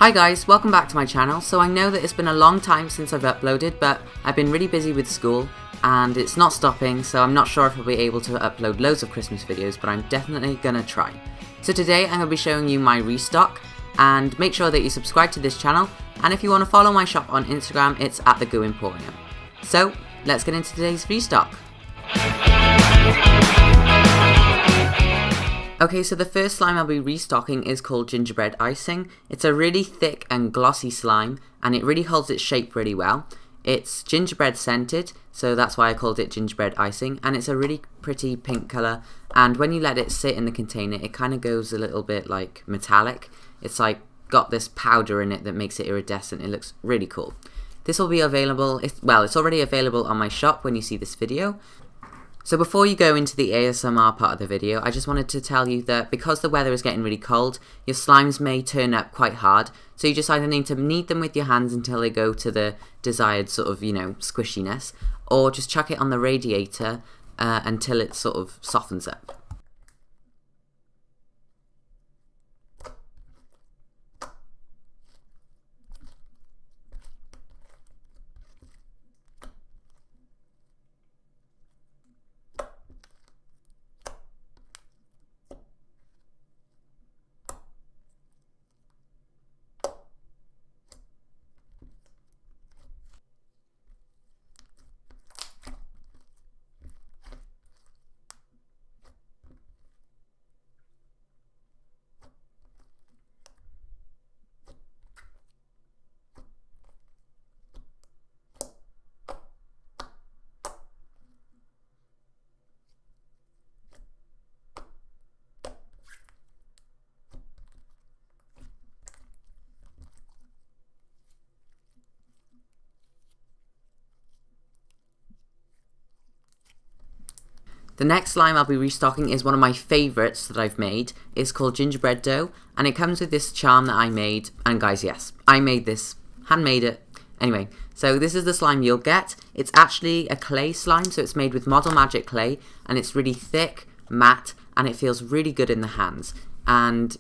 Hi guys, welcome back to my channel. So I know that it's been a long time since I've uploaded, but I've been really busy with school and it's not stopping, so I'm not sure if I'll be able to upload loads of Christmas videos, but I'm definitely gonna try. So today I'm gonna be showing you my restock, and make sure that you subscribe to this channel, and if you want to follow my shop on Instagram, it's at the Goo Emporium. So let's get into today's restock. Okay, so the first slime I'll be restocking is called Gingerbread Icing. It's a really thick and glossy slime, and it really holds its shape really well. It's gingerbread scented, so that's why I called it Gingerbread Icing, and it's a really pretty pink colour, and when you let it sit in the container, it kind of goes a little bit like metallic. It's like got this powder in it that makes it iridescent. It looks really cool. This will be available, it's already available on my shop when you see this video. So before you go into the ASMR part of the video, I just wanted to tell you that because the weather is getting really cold, your slimes may turn up quite hard, so you just either need to knead them with your hands until they go to the desired sort of, squishiness, or just chuck it on the radiator until it sort of softens up. The next slime I'll be restocking is one of my favourites that I've made. It's called Gingerbread Dough, and it comes with this charm that I made. And guys, yes, I made this, handmade it. Anyway, so this is the slime you'll get. It's actually a clay slime, so it's made with Model Magic clay, and it's really thick, matte, and it feels really good in the hands. And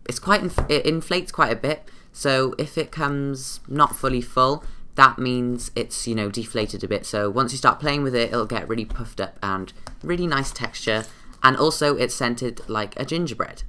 it's it inflates quite a bit, so if it comes not fully full, that means it's, deflated a bit. So once you start playing with it, it'll get really puffed up and really nice texture. And also it's scented like a gingerbread.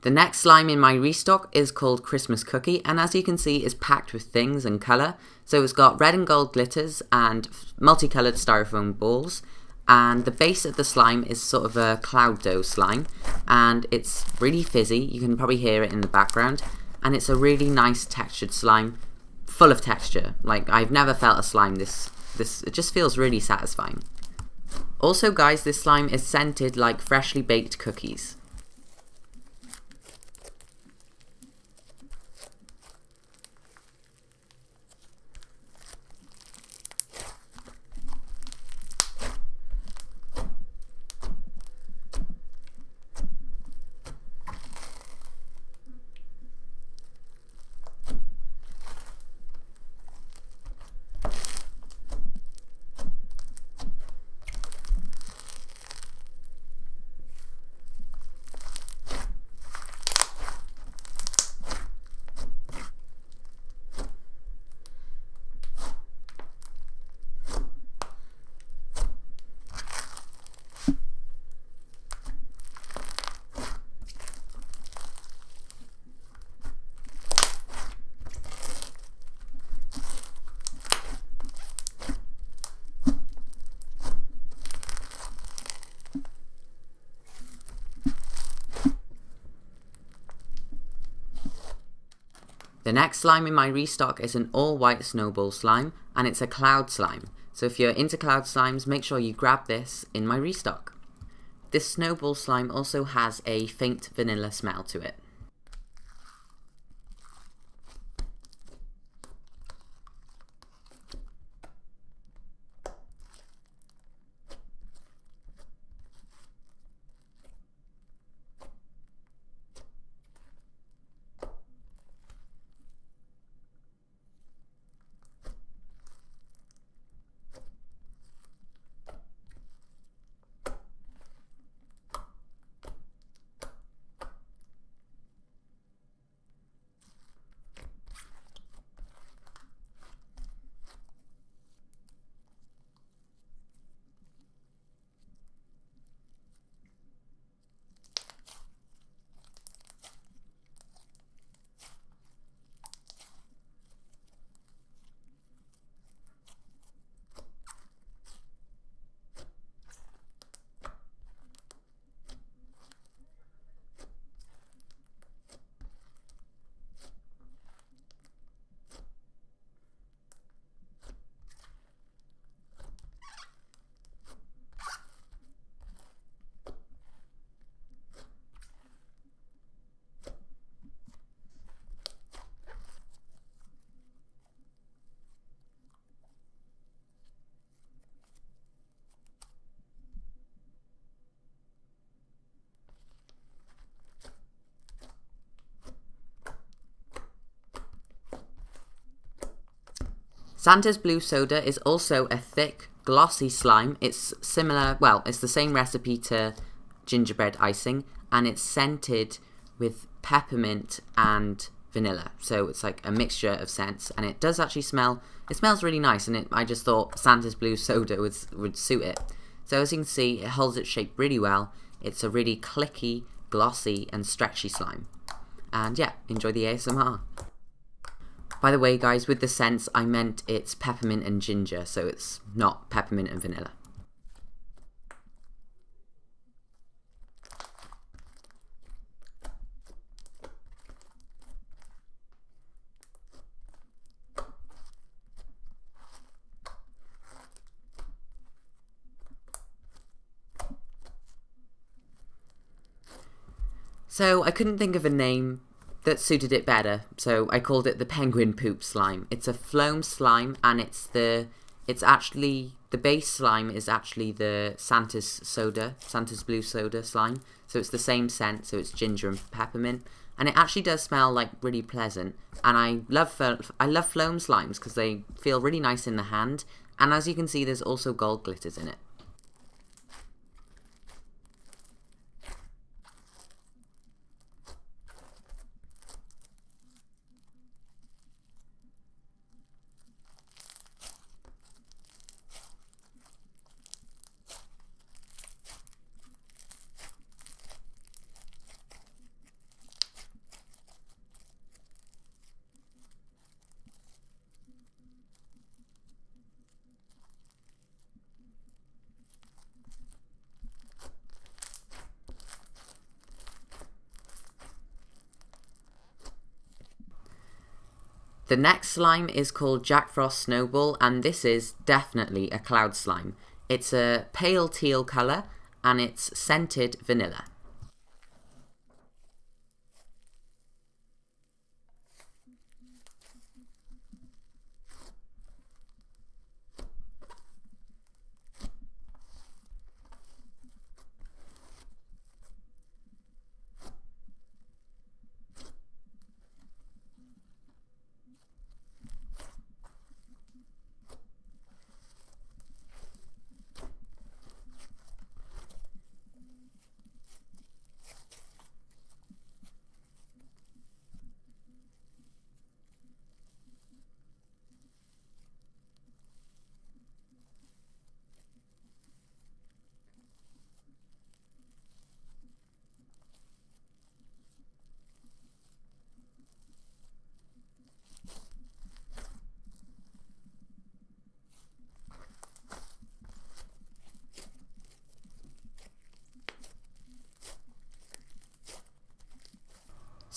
The next slime in my restock is called Christmas Cookie, and as you can see is packed with things and colour. So it's got red and gold glitters and multicoloured styrofoam balls, and the base of the slime is sort of a cloud dough slime, and it's really fizzy. You can probably hear it in the background, and it's a really nice textured slime, full of texture. Like, I've never felt a slime this it just feels really satisfying. Also guys, this slime is scented like freshly baked cookies. The next slime in my restock is an all white snowball slime, and it's a cloud slime. So if you're into cloud slimes, make sure you grab this in my restock. This snowball slime also has a faint vanilla smell to it. Santa's Blue Soda is also a thick, glossy slime. It's similar, well, it's the same recipe to Gingerbread Icing, and it's scented with peppermint and vanilla. So it's like a mixture of scents, and it does actually smell, it smells really nice, and I just thought Santa's Blue Soda would suit it. So as you can see, it holds its shape really well. It's a really clicky, glossy, and stretchy slime. And yeah, enjoy the ASMR. By the way, guys, with the scents, I meant it's peppermint and ginger, so it's not peppermint and vanilla. So I couldn't think of a name that suited it better, so I called it the penguin poop slime. It's a foam slime, and it's actually, the base slime is actually the Santa's Blue Soda slime. So it's the same scent, so it's ginger and peppermint, and it actually does smell like really pleasant. And I love foam slimes because they feel really nice in the hand, and as you can see, there's also gold glitters in it. The next slime is called Jack Frost Snowball, and this is definitely a cloud slime. It's a pale teal colour, and it's scented vanilla.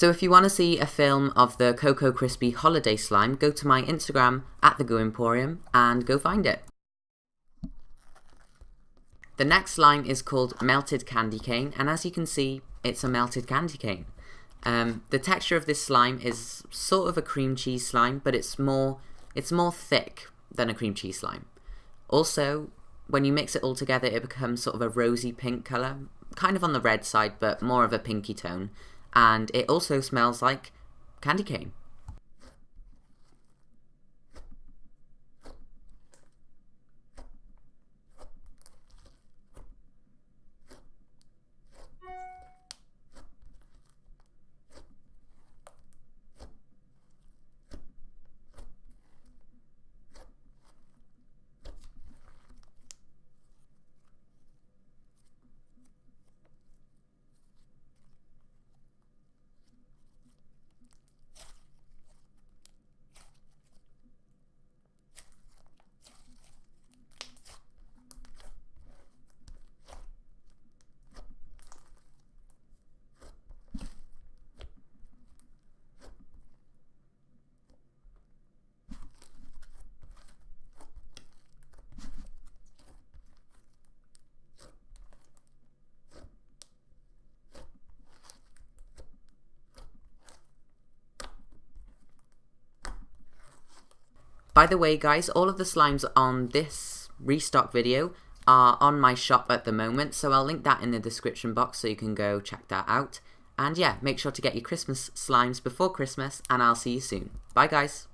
So if you want to see a film of the Cocoa Crispy holiday slime, go to my Instagram @thegooemporium and go find it. The next slime is called Melted Candy Cane, and as you can see, it's a melted candy cane. The texture of this slime is sort of a cream cheese slime, but it's more thick than a cream cheese slime. Also, when you mix it all together, it becomes sort of a rosy pink colour, kind of on the red side, but more of a pinky tone. And it also smells like candy cane. By the way guys, all of the slimes on this restock video are on my shop at the moment, so I'll link that in the description box so you can go check that out. And yeah, make sure to get your Christmas slimes before Christmas, and I'll see you soon. Bye guys!